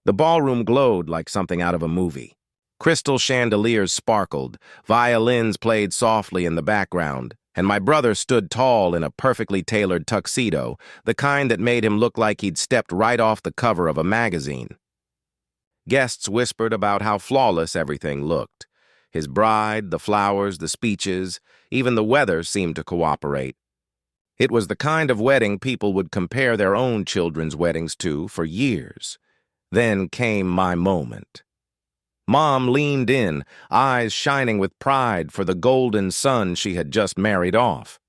The ballroom glowed like something out of a movie. Crystal chandeliers sparkled, violins played softly in the background, and my brother stood tall in a perfectly tailored tuxedo, the kind that made him look like he'd stepped right off the cover of a magazine. Guests whispered about how flawless everything looked. His bride, the flowers, the speeches, even the weather seemed to cooperate. It was the kind of wedding people would compare their own children's weddings to for years. Then came my moment. Mom leaned in, eyes shining with pride for the golden son she had just married off.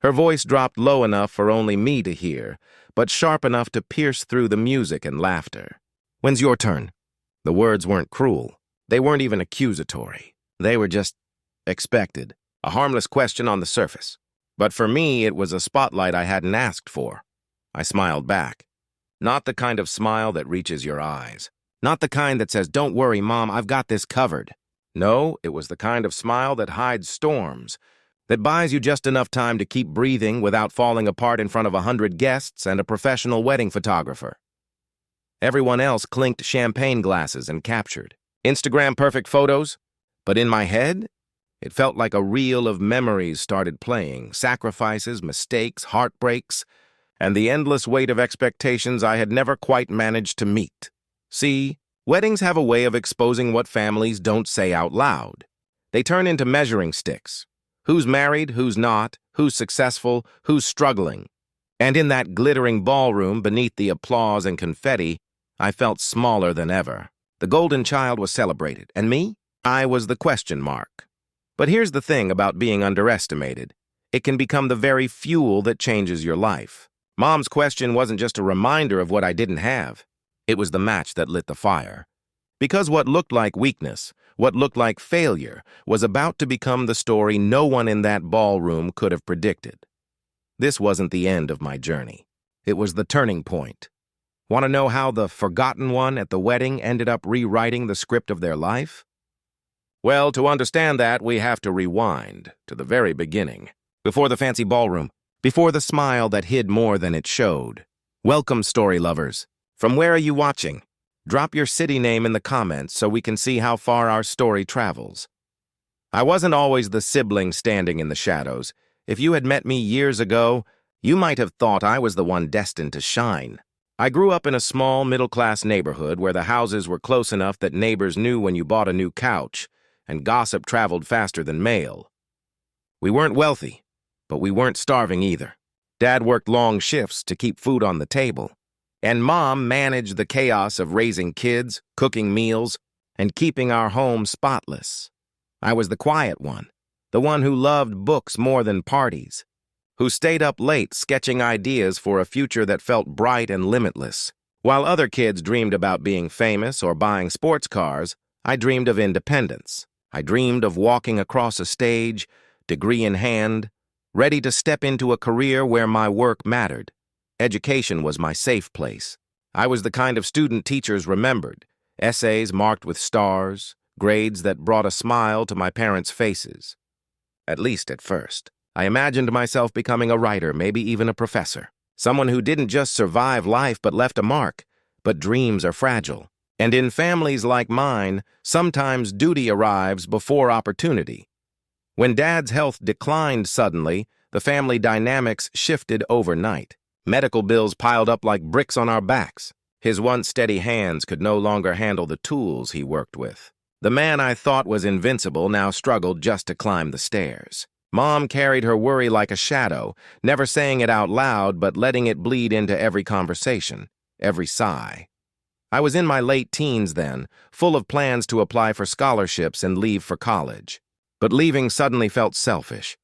Her voice dropped low enough for only me to hear, but sharp enough to pierce through the music and laughter. "When's your turn?" The words weren't cruel. They weren't even accusatory. They were just expected, a harmless question on the surface. But for me, it was a spotlight I hadn't asked for. I smiled back. Not the kind of smile that reaches your eyes. Not the kind that says, "Don't worry, Mom, I've got this covered." No, it was the kind of smile that hides storms, that buys you just enough time to keep breathing without falling apart in front of 100 guests and a professional wedding photographer. Everyone else clinked champagne glasses and captured Instagram-perfect photos, but in my head, it felt like a reel of memories started playing, sacrifices, mistakes, heartbreaks, and the endless weight of expectations I had never quite managed to meet. See, weddings have a way of exposing what families don't say out loud. They turn into measuring sticks. Who's married, who's not, who's successful, who's struggling. And in that glittering ballroom, beneath the applause and confetti, I felt smaller than ever. The golden child was celebrated, and me? I was the question mark. But here's the thing about being underestimated. It can become the very fuel that changes your life. Mom's question wasn't just a reminder of what I didn't have. It was the match that lit the fire. Because what looked like weakness, what looked like failure, was about to become the story no one in that ballroom could have predicted. This wasn't the end of my journey. It was the turning point. Want to know how the forgotten one at the wedding ended up rewriting the script of their life? Well, to understand that, we have to rewind to the very beginning. Before the fancy ballroom, before the smile that hid more than it showed. Welcome, story lovers. From where are you watching? Drop your city name in the comments so we can see how far our story travels. I wasn't always the sibling standing in the shadows. If you had met me years ago, you might have thought I was the one destined to shine. I grew up in a small, middle-class neighborhood where the houses were close enough that neighbors knew when you bought a new couch, and gossip traveled faster than mail. We weren't wealthy, but we weren't starving either. Dad worked long shifts to keep food on the table. And Mom managed the chaos of raising kids, cooking meals, and keeping our home spotless. I was the quiet one, the one who loved books more than parties, who stayed up late sketching ideas for a future that felt bright and limitless. While other kids dreamed about being famous or buying sports cars, I dreamed of independence. I dreamed of walking across a stage, degree in hand, ready to step into a career where my work mattered. Education was my safe place. I was the kind of student teachers remembered, essays marked with stars, grades that brought a smile to my parents' faces. At least at first. I imagined myself becoming a writer, maybe even a professor. Someone who didn't just survive life but left a mark. But dreams are fragile. And in families like mine, sometimes duty arrives before opportunity. When Dad's health declined suddenly, the family dynamics shifted overnight. Medical bills piled up like bricks on our backs. His once steady hands could no longer handle the tools he worked with. The man I thought was invincible now struggled just to climb the stairs. Mom carried her worry like a shadow, never saying it out loud but letting it bleed into every conversation, every sigh. I was in my late teens then, full of plans to apply for scholarships and leave for college. But leaving suddenly felt selfish.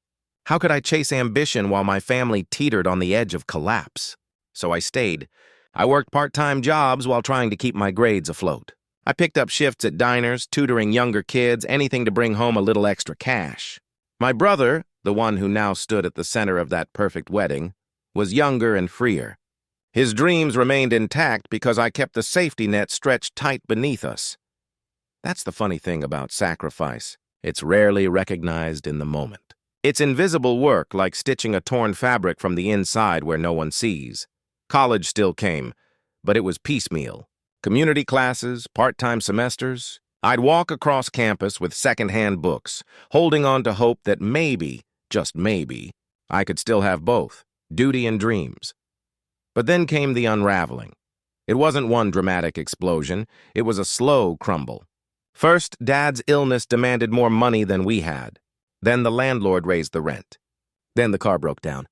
How could I chase ambition while my family teetered on the edge of collapse? So I stayed. I worked part-time jobs while trying to keep my grades afloat. I picked up shifts at diners, tutoring younger kids, anything to bring home a little extra cash. My brother, the one who now stood at the center of that perfect wedding, was younger and freer. His dreams remained intact because I kept the safety net stretched tight beneath us. That's the funny thing about sacrifice. It's rarely recognized in the moment. It's invisible work, like stitching a torn fabric from the inside where no one sees. College still came, but it was piecemeal. Community classes, part-time semesters. I'd walk across campus with second-hand books, holding on to hope that maybe, just maybe, I could still have both, duty and dreams. But then came the unraveling. It wasn't one dramatic explosion, it was a slow crumble. First, Dad's illness demanded more money than we had. Then the landlord raised the rent. Then the car broke down.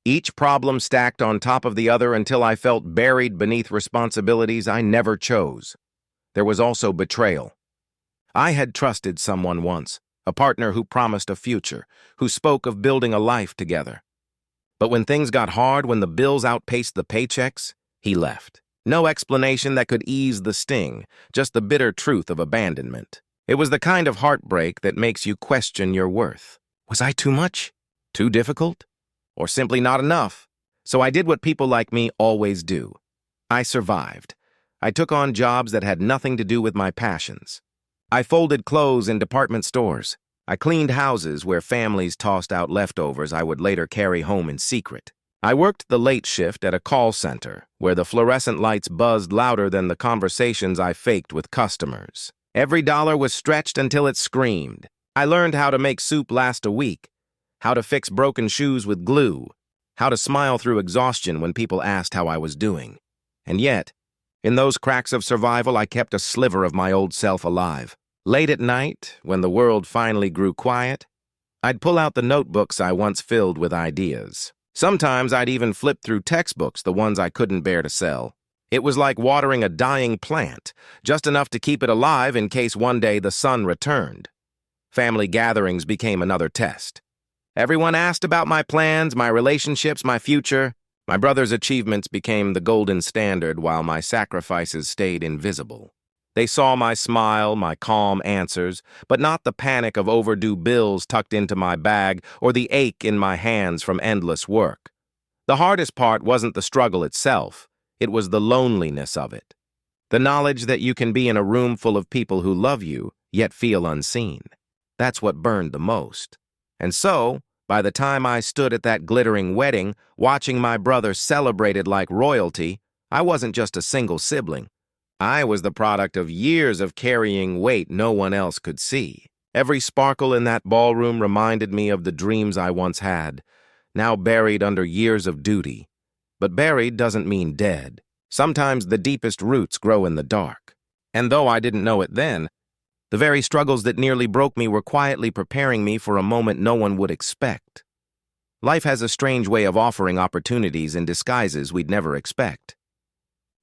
Each problem stacked on top of the other until I felt buried beneath responsibilities I never chose. There was also betrayal. I had trusted someone once, a partner who promised a future, who spoke of building a life together. But when things got hard, when the bills outpaced the paychecks, he left. No explanation that could ease the sting, just the bitter truth of abandonment. It was the kind of heartbreak that makes you question your worth. Was I too much? Too difficult? Or simply not enough? So I did what people like me always do. I survived. I took on jobs that had nothing to do with my passions. I folded clothes in department stores. I cleaned houses where families tossed out leftovers I would later carry home in secret. I worked the late shift at a call center, where the fluorescent lights buzzed louder than the conversations I faked with customers. Every dollar was stretched until it screamed. I learned how to make soup last a week, how to fix broken shoes with glue, how to smile through exhaustion when people asked how I was doing. And yet, in those cracks of survival, I kept a sliver of my old self alive. Late at night, when the world finally grew quiet, I'd pull out the notebooks I once filled with ideas. Sometimes I'd even flip through textbooks, the ones I couldn't bear to sell. It was like watering a dying plant, just enough to keep it alive in case one day the sun returned. Family gatherings became another test. Everyone asked about my plans, my relationships, my future. My brother's achievements became the golden standard while my sacrifices stayed invisible. They saw my smile, my calm answers, but not the panic of overdue bills tucked into my bag or the ache in my hands from endless work. The hardest part wasn't the struggle itself. It was the loneliness of it. The knowledge that you can be in a room full of people who love you, yet feel unseen. That's what burned the most. And so, by the time I stood at that glittering wedding, watching my brother celebrated like royalty, I wasn't just a single sibling. I was the product of years of carrying weight no one else could see. Every sparkle in that ballroom reminded me of the dreams I once had, now buried under years of duty. But buried doesn't mean dead. Sometimes the deepest roots grow in the dark. And though I didn't know it then, the very struggles that nearly broke me were quietly preparing me for a moment no one would expect. Life has a strange way of offering opportunities in disguises we'd never expect.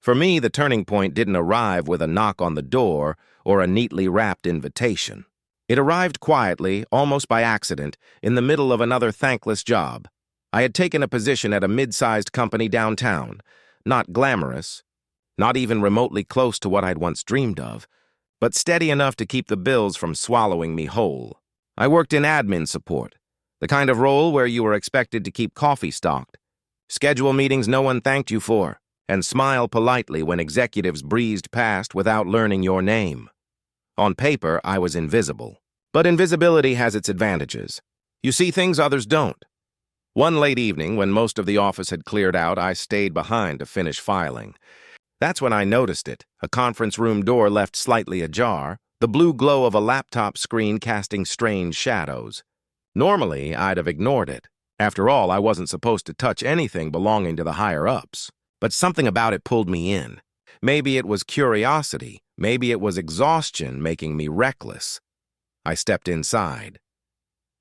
For me, the turning point didn't arrive with a knock on the door or a neatly wrapped invitation. It arrived quietly, almost by accident, in the middle of another thankless job. I had taken a position at a mid-sized company downtown, not glamorous, not even remotely close to what I'd once dreamed of, but steady enough to keep the bills from swallowing me whole. I worked in admin support, the kind of role where you were expected to keep coffee stocked, schedule meetings no one thanked you for, and smile politely when executives breezed past without learning your name. On paper, I was invisible. But invisibility has its advantages. You see things others don't. One late evening, when most of the office had cleared out, I stayed behind to finish filing. That's when I noticed it, a conference room door left slightly ajar, the blue glow of a laptop screen casting strange shadows. Normally, I'd have ignored it. After all, I wasn't supposed to touch anything belonging to the higher-ups. But something about it pulled me in. Maybe it was curiosity. Maybe it was exhaustion making me reckless. I stepped inside.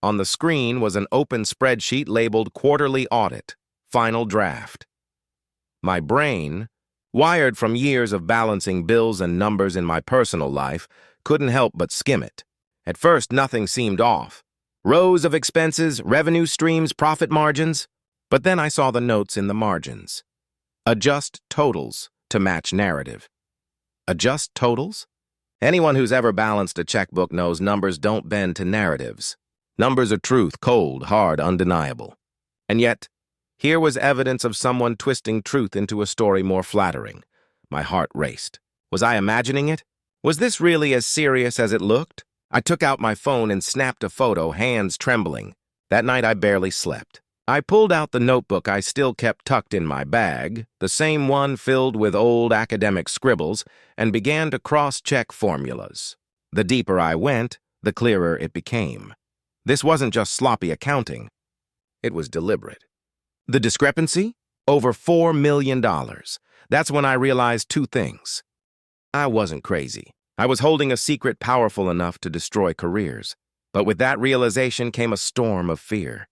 On the screen was an open spreadsheet labeled Quarterly Audit, Final Draft. My brain, wired from years of balancing bills and numbers in my personal life, couldn't help but skim it. At first, nothing seemed off. Rows of expenses, revenue streams, profit margins. But then I saw the notes in the margins. Adjust totals to match narrative. Adjust totals? Anyone who's ever balanced a checkbook knows numbers don't bend to narratives. Numbers are truth, cold, hard, undeniable. And yet, here was evidence of someone twisting truth into a story more flattering. My heart raced. Was I imagining it? Was this really as serious as it looked? I took out my phone and snapped a photo, hands trembling. That night I barely slept. I pulled out the notebook I still kept tucked in my bag, the same one filled with old academic scribbles, and began to cross-check formulas. The deeper I went, the clearer it became. This wasn't just sloppy accounting. It was deliberate. The discrepancy? Over $4 million. That's when I realized two things. I wasn't crazy. I was holding a secret powerful enough to destroy careers. But with that realization came a storm of fear.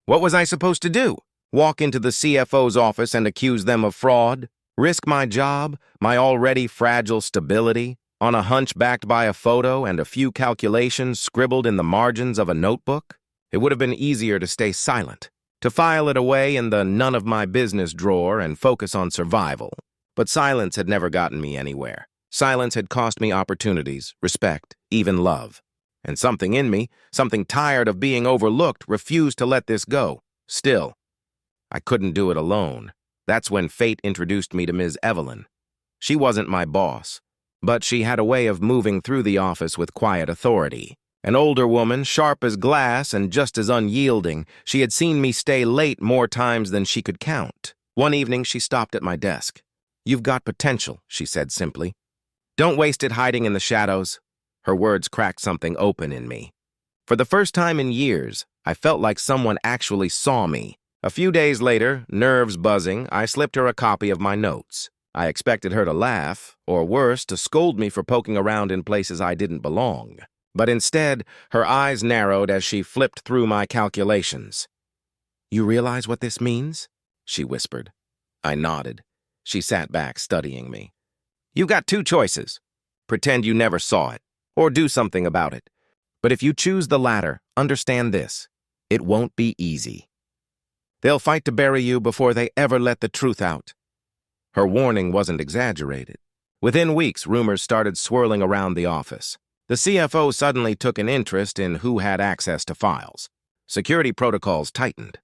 What was I supposed to do? Walk into the CFO's office and accuse them of fraud? Risk my job, my already fragile stability, on a hunch backed by a photo and a few calculations scribbled in the margins of a notebook? It would have been easier to stay silent, to file it away in the none-of-my-business drawer and focus on survival. But silence had never gotten me anywhere. Silence had cost me opportunities, respect, even love. And something in me, something tired of being overlooked, refused to let this go. Still, I couldn't do it alone. That's when fate introduced me to Ms. Evelyn. She wasn't my boss, but she had a way of moving through the office with quiet authority. An older woman, sharp as glass and just as unyielding, she had seen me stay late more times than she could count. One evening, she stopped at my desk. "You've got potential," she said simply. "Don't waste it hiding in the shadows." Her words cracked something open in me. For the first time in years, I felt like someone actually saw me. A few days later, nerves buzzing, I slipped her a copy of my notes. I expected her to laugh, or worse, to scold me for poking around in places I didn't belong. But instead, her eyes narrowed as she flipped through my calculations. "You realize what this means?" she whispered. I nodded. She sat back, studying me. "You've got two choices. Pretend you never saw it, or do something about it. But if you choose the latter, understand this. It won't be easy. They'll fight to bury you before they ever let the truth out." Her warning wasn't exaggerated. Within weeks, rumors started swirling around the office. The CFO suddenly took an interest in who had access to files. Security protocols tightened.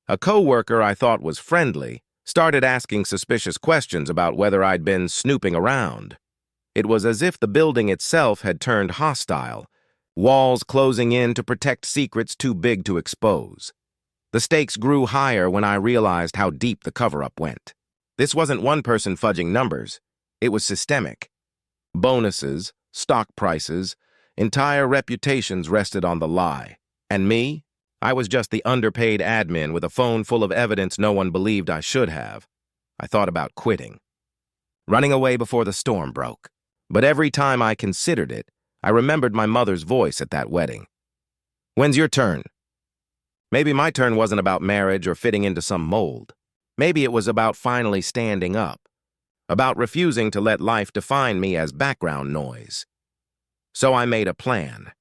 A coworker I thought was friendly started asking suspicious questions about whether I'd been snooping around. It was as if the building itself had turned hostile, walls closing in to protect secrets too big to expose. The stakes grew higher when I realized how deep the cover-up went. This wasn't one person fudging numbers. It was systemic. Bonuses, stock prices, entire reputations rested on the lie. And me? I was just the underpaid admin with a phone full of evidence no one believed I should have. I thought about quitting, running away before the storm broke. But every time I considered it, I remembered my mother's voice at that wedding. "When's your turn?" Maybe my turn wasn't about marriage or fitting into some mold. Maybe it was about finally standing up, about refusing to let life define me as background noise. So I made a plan.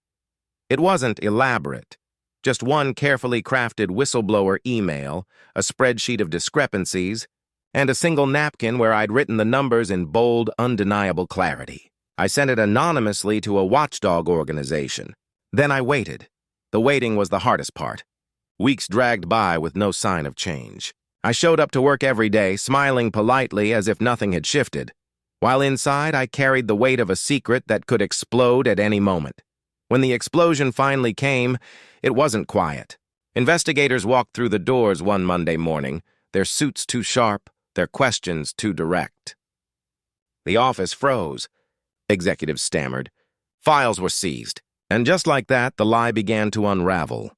It wasn't elaborate, just one carefully crafted whistleblower email, a spreadsheet of discrepancies, and a single napkin where I'd written the numbers in bold, undeniable clarity. I sent it anonymously to a watchdog organization. Then I waited. The waiting was the hardest part. Weeks dragged by with no sign of change. I showed up to work every day, smiling politely as if nothing had shifted, while inside I carried the weight of a secret that could explode at any moment. When the explosion finally came, it wasn't quiet. Investigators walked through the doors one Monday morning, their suits too sharp, their questions too direct. The office froze. Executives stammered. Files were seized. And just like that, the lie began to unravel.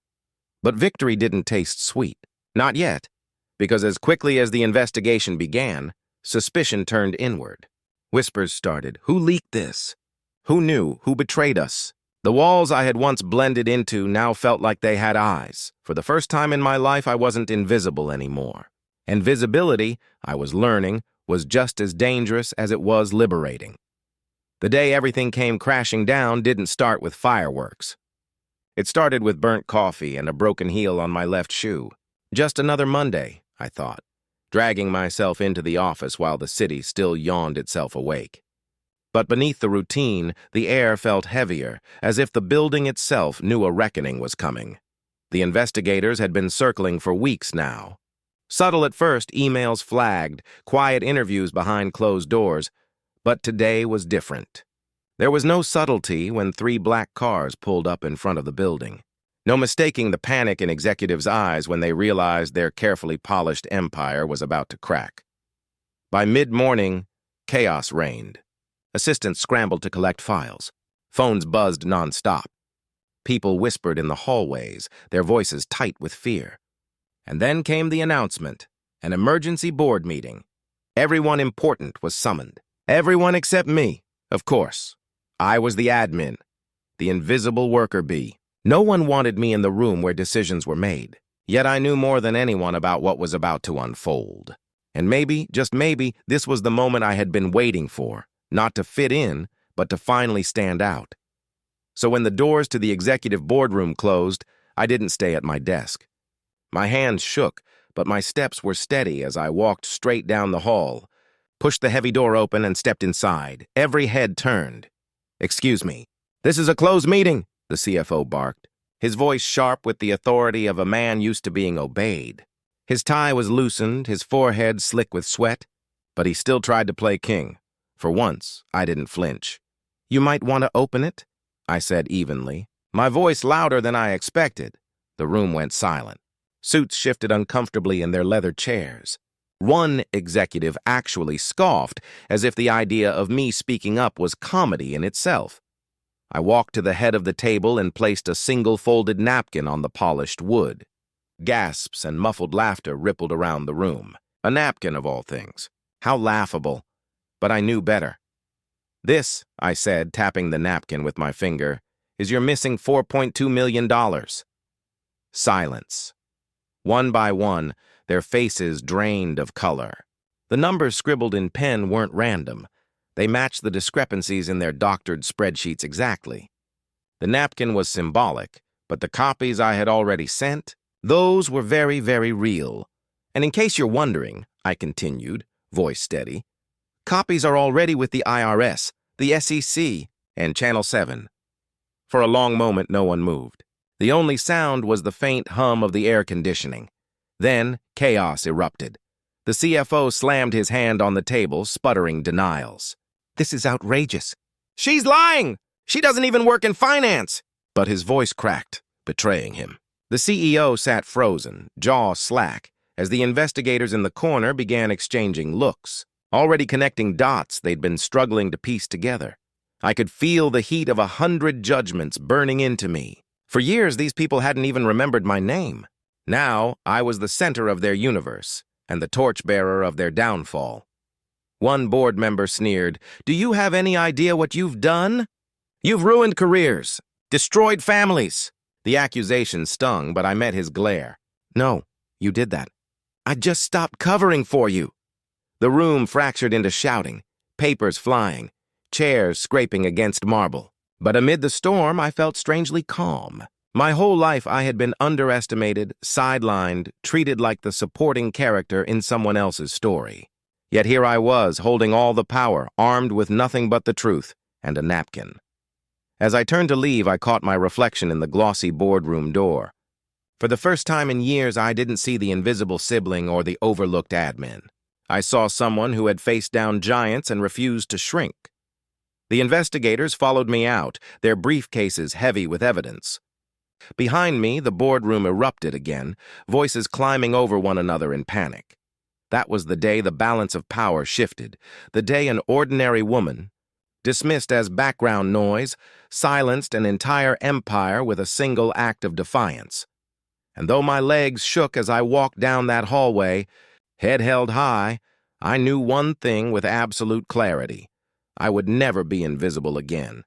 But victory didn't taste sweet. Not yet. Because as quickly as the investigation began, suspicion turned inward. Whispers started. Who leaked this? Who knew? Who betrayed us? The walls I had once blended into now felt like they had eyes. For the first time in my life, I wasn't invisible anymore. And visibility, I was learning, was just as dangerous as it was liberating. The day everything came crashing down didn't start with fireworks. It started with burnt coffee and a broken heel on my left shoe. Just another Monday, I thought, dragging myself into the office while the city still yawned itself awake. But beneath the routine, the air felt heavier, as if the building itself knew a reckoning was coming. The investigators had been circling for weeks now. Subtle at first, emails flagged, quiet interviews behind closed doors, but today was different. There was no subtlety when 3 black cars pulled up in front of the building. No mistaking the panic in executives' eyes when they realized their carefully polished empire was about to crack. By mid-morning, chaos reigned. Assistants scrambled to collect files. Phones buzzed nonstop. People whispered in the hallways, their voices tight with fear. And then came the announcement, an emergency board meeting. Everyone important was summoned. Everyone except me, of course. I was the admin, the invisible worker bee. No one wanted me in the room where decisions were made. Yet I knew more than anyone about what was about to unfold. And maybe, just maybe, this was the moment I had been waiting for, not to fit in, but to finally stand out. So when the doors to the executive boardroom closed, I didn't stay at my desk. My hands shook, but my steps were steady as I walked straight down the hall, pushed the heavy door open and stepped inside. Every head turned. "Excuse me. This is a closed meeting," the CFO barked, his voice sharp with the authority of a man used to being obeyed. His tie was loosened, his forehead slick with sweat, but he still tried to play king. For once, I didn't flinch. "You might want to open it," I said evenly, my voice louder than I expected. The room went silent. Suits shifted uncomfortably in their leather chairs. One executive actually scoffed, as if the idea of me speaking up was comedy in itself. I walked to the head of the table and placed a single folded napkin on the polished wood. Gasps and muffled laughter rippled around the room. A napkin, of all things. How laughable. But I knew better. "This," I said, tapping the napkin with my finger, "is your missing $4.2 million. Silence. One by one, their faces drained of color. The numbers scribbled in pen weren't random. They matched the discrepancies in their doctored spreadsheets exactly. The napkin was symbolic, but the copies I had already sent, those were very, very real. And in case you're wondering, I continued, voice steady, copies are already with the IRS, the SEC, and Channel 7. For a long moment, no one moved. The only sound was the faint hum of the air conditioning. Then, chaos erupted. The CFO slammed his hand on the table, sputtering denials. "This is outrageous." "She's lying! She doesn't even work in finance!" But his voice cracked, betraying him. The CEO sat frozen, jaw slack, as the investigators in the corner began exchanging looks, already connecting dots they'd been struggling to piece together. I could feel the heat of 100 judgments burning into me. For years, these people hadn't even remembered my name. Now, I was the center of their universe, and the torchbearer of their downfall. One board member sneered, "Do you have any idea what you've done? You've ruined careers, destroyed families." The accusation stung, but I met his glare. "No, you did that. I just stopped covering for you." The room fractured into shouting, papers flying, chairs scraping against marble. But amid the storm, I felt strangely calm. My whole life I had been underestimated, sidelined, treated like the supporting character in someone else's story. Yet here I was, holding all the power, armed with nothing but the truth and a napkin. As I turned to leave, I caught my reflection in the glossy boardroom door. For the first time in years, I didn't see the invisible sibling or the overlooked admin. I saw someone who had faced down giants and refused to shrink. The investigators followed me out, their briefcases heavy with evidence. Behind me, the boardroom erupted again, voices climbing over one another in panic. That was the day the balance of power shifted, the day an ordinary woman, dismissed as background noise, silenced an entire empire with a single act of defiance. And though my legs shook as I walked down that hallway, head held high, I knew one thing with absolute clarity. I would never be invisible again.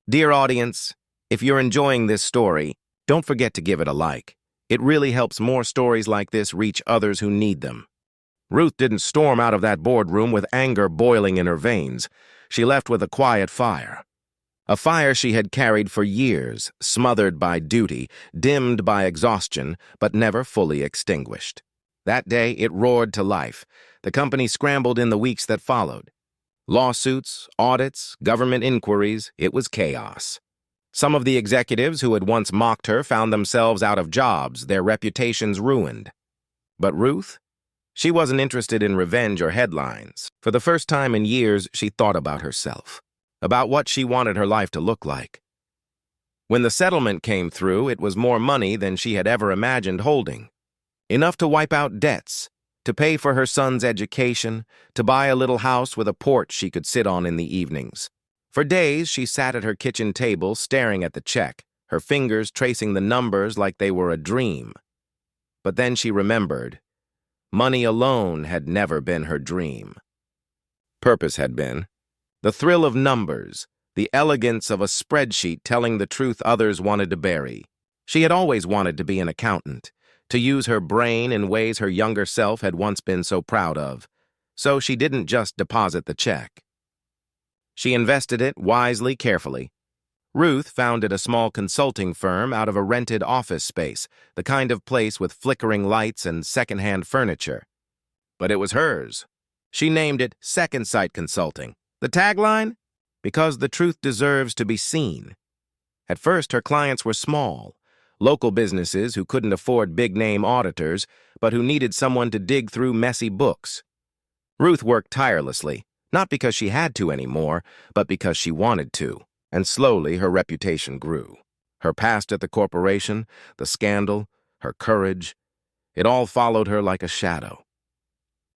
Dear audience, if you're enjoying this story, don't forget to give it a like. It really helps more stories like this reach others who need them. Ruth didn't storm out of that boardroom with anger boiling in her veins. She left with a quiet fire. A fire she had carried for years, smothered by duty, dimmed by exhaustion, but never fully extinguished. That day, it roared to life. The company scrambled in the weeks that followed. Lawsuits, audits, government inquiries, it was chaos. Some of the executives who had once mocked her found themselves out of jobs, their reputations ruined. But Ruth? She wasn't interested in revenge or headlines. For the first time in years, she thought about herself, about what she wanted her life to look like. When the settlement came through, it was more money than she had ever imagined holding. Enough to wipe out debts, to pay for her son's education, to buy a little house with a porch she could sit on in the evenings. For days, she sat at her kitchen table staring at the check, her fingers tracing the numbers like they were a dream. But then she remembered. Money alone had never been her dream. Purpose had been. The thrill of numbers, the elegance of a spreadsheet telling the truth others wanted to bury. She had always wanted to be an accountant, to use her brain in ways her younger self had once been so proud of. So she didn't just deposit the check. She invested it wisely, carefully. Ruth founded a small consulting firm out of a rented office space, the kind of place with flickering lights and secondhand furniture. But it was hers. She named it Second Sight Consulting. The tagline? Because the truth deserves to be seen. At first, her clients were small, local businesses who couldn't afford big-name auditors, but who needed someone to dig through messy books. Ruth worked tirelessly, not because she had to anymore, but because she wanted to, and slowly her reputation grew. Her past at the corporation, the scandal, her courage, it all followed her like a shadow.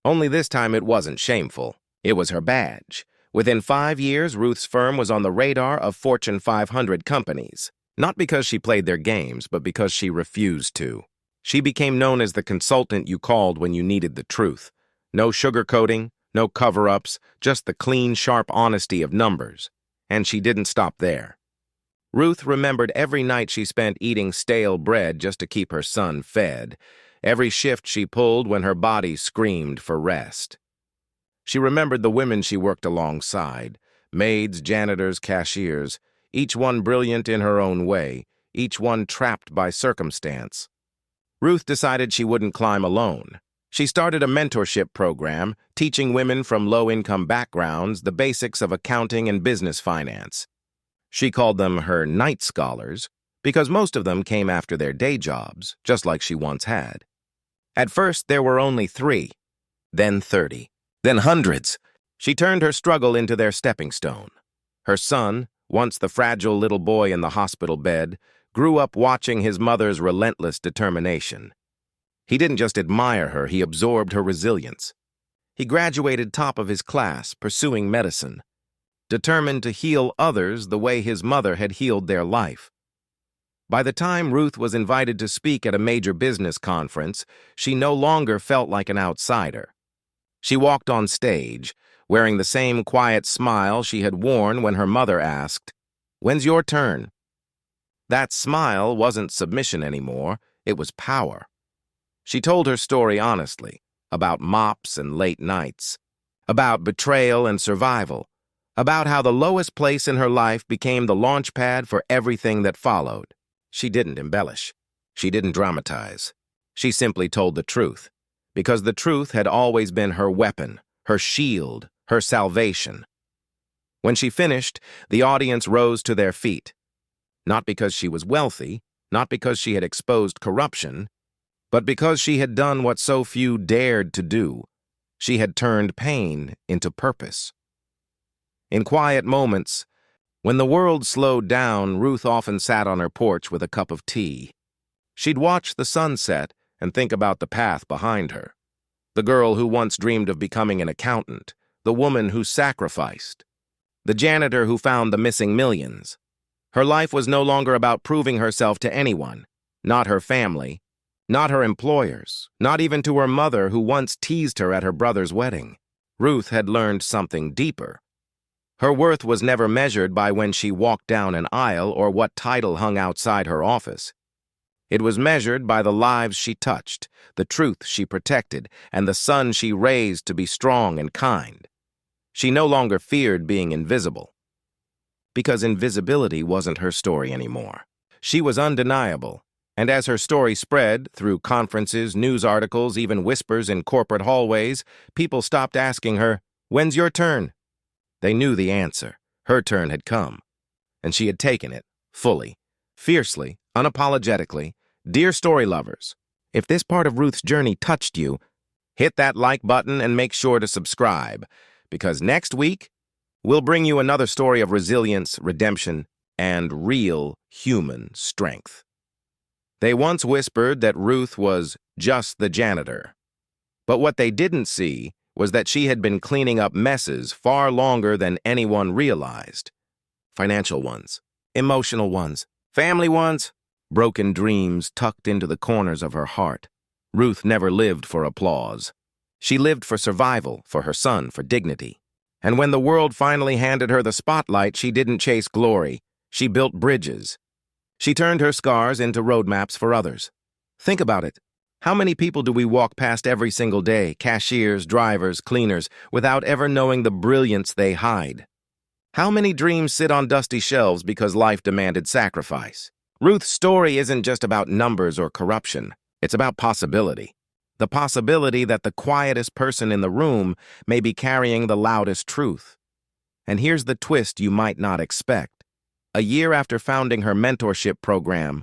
Only this time it wasn't shameful. It was her badge. Within 5 years, Ruth's firm was on the radar of Fortune 500 companies. Not because she played their games, but because she refused to. She became known as the consultant you called when you needed the truth. No sugarcoating, no cover-ups, just the clean, sharp honesty of numbers. And she didn't stop there. Ruth remembered every night she spent eating stale bread just to keep her son fed, every shift she pulled when her body screamed for rest. She remembered the women she worked alongside, maids, janitors, cashiers, each one brilliant in her own way, each one trapped by circumstance. Ruth decided she wouldn't climb alone. She started a mentorship program, teaching women from low-income backgrounds the basics of accounting and business finance. She called them her night scholars because most of them came after their day jobs, just like she once had. At first, there were only 3, then 30, then hundreds. She turned her struggle into their stepping stone. Her son, once the fragile little boy in the hospital bed, grew up watching his mother's relentless determination. He didn't just admire her, he absorbed her resilience. He graduated top of his class, pursuing medicine, determined to heal others the way his mother had healed their life. By the time Ruth was invited to speak at a major business conference, she no longer felt like an outsider. She walked on stage, wearing the same quiet smile she had worn when her mother asked, "When's your turn?" That smile wasn't submission anymore, it was power. She told her story honestly, about mops and late nights, about betrayal and survival, about how the lowest place in her life became the launch pad for everything that followed. She didn't embellish. She didn't dramatize. She simply told the truth, because the truth had always been her weapon, her shield, her salvation. When she finished, the audience rose to their feet. Not because she was wealthy, not because she had exposed corruption, but because she had done what so few dared to do. She had turned pain into purpose. In quiet moments, when the world slowed down, Ruth often sat on her porch with a cup of tea. She'd watch the sunset and think about the path behind her. The girl who once dreamed of becoming an accountant, the woman who sacrificed, the janitor who found the missing millions. Her life was no longer about proving herself to anyone, not her family, not her employers, not even to her mother who once teased her at her brother's wedding. Ruth had learned something deeper. Her worth was never measured by when she walked down an aisle or what title hung outside her office. It was measured by the lives she touched, the truth she protected, and the son she raised to be strong and kind. She no longer feared being invisible, because invisibility wasn't her story anymore. She was undeniable. And as her story spread, through conferences, news articles, even whispers in corporate hallways, people stopped asking her, "When's your turn?" They knew the answer. Her turn had come. And she had taken it, fully, fiercely, unapologetically. Dear story lovers, if this part of Ruth's journey touched you, hit that like button and make sure to subscribe, because next week, we'll bring you another story of resilience, redemption, and real human strength. They once whispered that Ruth was just the janitor. But what they didn't see was that she had been cleaning up messes far longer than anyone realized. Financial ones, emotional ones, family ones, broken dreams tucked into the corners of her heart. Ruth never lived for applause. She lived for survival, for her son, for dignity. And when the world finally handed her the spotlight, she didn't chase glory. She built bridges. She turned her scars into roadmaps for others. Think about it. How many people do we walk past every single day, cashiers, drivers, cleaners, without ever knowing the brilliance they hide? How many dreams sit on dusty shelves because life demanded sacrifice? Ruth's story isn't just about numbers or corruption. It's about possibility. The possibility that the quietest person in the room may be carrying the loudest truth. And here's the twist you might not expect. A year after founding her mentorship program,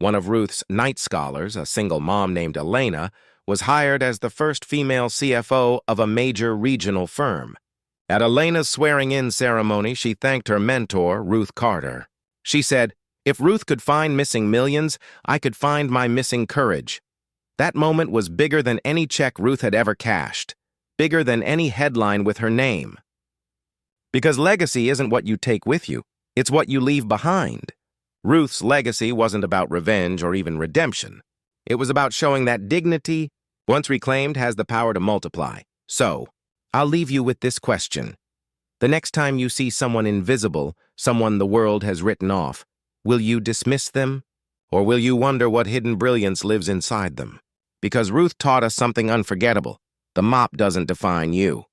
one of Ruth's night scholars, a single mom named Elena, was hired as the first female CFO of a major regional firm. At Elena's swearing-in ceremony, she thanked her mentor, Ruth Carter. She said, "If Ruth could find missing millions, I could find my missing courage." That moment was bigger than any check Ruth had ever cashed, bigger than any headline with her name. Because legacy isn't what you take with you, it's what you leave behind. Ruth's legacy wasn't about revenge or even redemption. It was about showing that dignity, once reclaimed, has the power to multiply. So, I'll leave you with this question. The next time you see someone invisible, someone the world has written off, will you dismiss them? Or will you wonder what hidden brilliance lives inside them? Because Ruth taught us something unforgettable. The mop doesn't define you.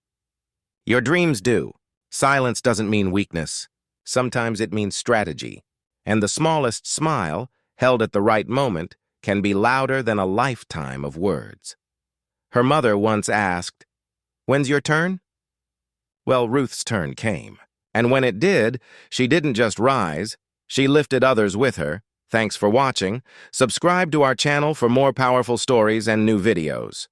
Your dreams do. Silence doesn't mean weakness. Sometimes it means strategy. And the smallest smile, held at the right moment, can be louder than a lifetime of words. Her mother once asked, "When's your turn?" Well, Ruth's turn came. And when it did, she didn't just rise, she lifted others with her. Thanks for watching. Subscribe to our channel for more powerful stories and new videos.